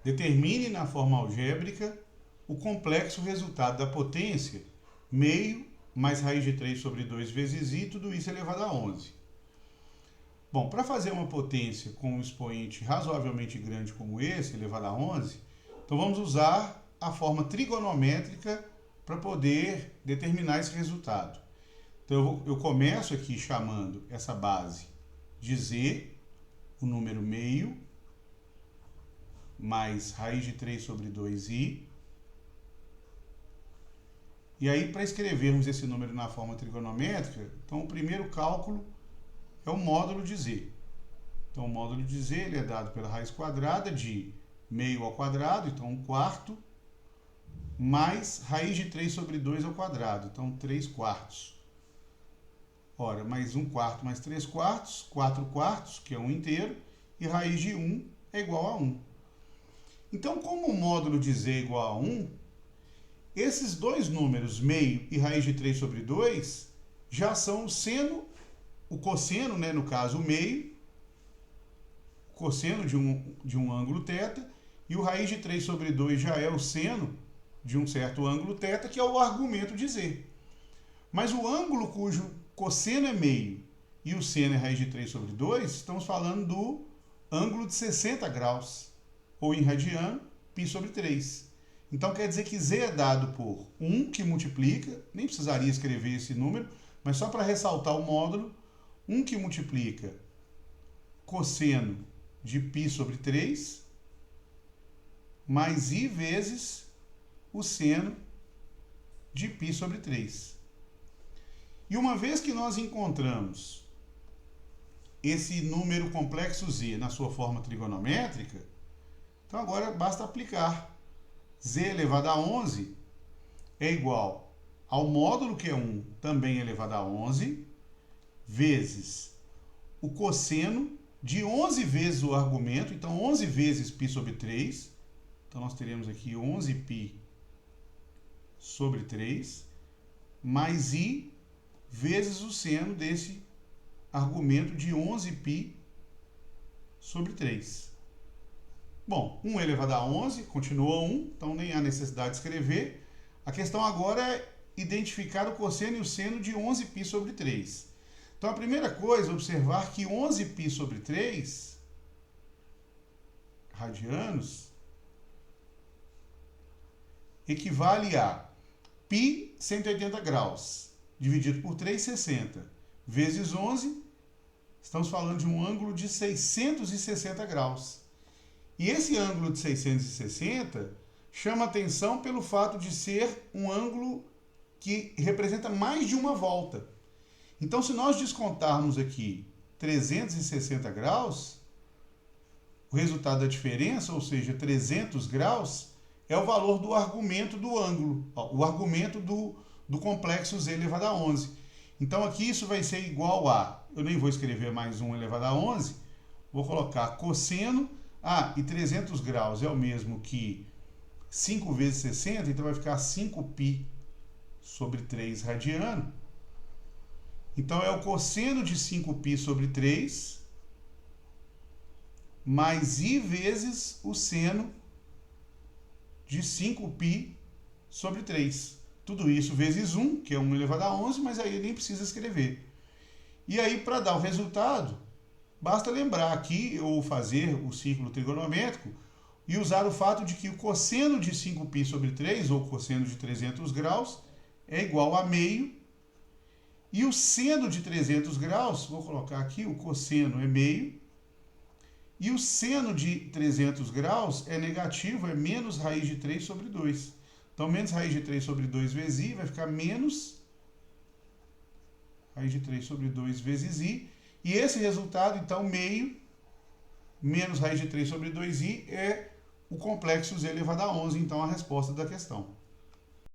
Determine na forma algébrica o complexo resultado da potência meio mais raiz de 3 sobre 2 vezes i, tudo isso elevado a 11. Bom, para fazer uma potência com um expoente razoavelmente grande como esse, elevado a 11, então vamos usar a forma trigonométrica para poder determinar esse resultado. Então eu começo aqui chamando essa base de z, o número meio, mais raiz de 3 sobre 2i. E aí, para escrevermos esse número na forma trigonométrica, então o primeiro cálculo é o módulo de z. Então o módulo de z ele é dado pela raiz quadrada de meio ao quadrado, então 1/4, mais raiz de 3 sobre 2 ao quadrado, então 3/4. Ora, mais 1/4 mais 3/4, 4/4, que é 1 inteiro, e raiz de 1 é igual a 1. Então, como o módulo de z é igual a 1, esses dois números, meio e raiz de 3 sobre 2, já são o cosseno, né, no caso o meio, o cosseno de um ângulo θ, e o raiz de 3 sobre 2 já é o seno de um certo ângulo θ, que é o argumento de z. Mas o ângulo cujo cosseno é meio e o seno é raiz de 3 sobre 2, estamos falando do ângulo de 60 graus, ou em radiano, π sobre 3. Então quer dizer que z é dado por 1, que multiplica, nem precisaria escrever esse número, mas só para ressaltar o módulo, 1 que multiplica cosseno de π sobre 3, mais i vezes o seno de π sobre 3. E uma vez que nós encontramos esse número complexo z na sua forma trigonométrica, então agora basta aplicar. Z elevado a 11 é igual ao módulo, que é 1, também elevado a 11, vezes o cosseno de 11 vezes o argumento, então 11 vezes π sobre 3. Então nós teremos aqui 11π sobre 3, mais i vezes o seno desse argumento de 11π sobre 3. Bom, 1 elevado a 11 continua 1, então nem há necessidade de escrever. A questão agora é identificar o cosseno e o seno de 11π sobre 3. Então a primeira coisa é observar que 11π sobre 3 radianos equivale a π 180 graus dividido por 3, 60, vezes 11, estamos falando de um ângulo de 660 graus. E esse ângulo de 660 chama atenção pelo fato de ser um ângulo que representa mais de uma volta. Então, se nós descontarmos aqui 360 graus, o resultado da diferença, ou seja, 300 graus, é o valor do argumento do ângulo, o argumento do complexo z elevado a 11. Então, aqui isso vai ser igual a, eu nem vou escrever mais 1 elevado a 11, vou colocar cosseno. E 300 graus é o mesmo que 5 vezes 60, então vai ficar 5π sobre 3 radiano. Então é o cosseno de 5π sobre 3, mais i vezes o seno de 5π sobre 3. Tudo isso vezes 1, que é 1 elevado a 11, mas aí nem precisa escrever. E aí, para dar o resultado, basta lembrar aqui, ou fazer o círculo trigonométrico, e usar o fato de que o cosseno de 5π sobre 3, ou cosseno de 300 graus, é igual a meio, e o seno de 300 graus, vou colocar aqui, o cosseno é meio, e o seno de 300 graus é negativo, é menos raiz de 3 sobre 2. Então, menos raiz de 3 sobre 2 vezes i vai ficar menos raiz de 3 sobre 2 vezes i. E esse resultado, então, meio menos raiz de 3 sobre 2i é o complexo z elevado a 11, então, a resposta da questão.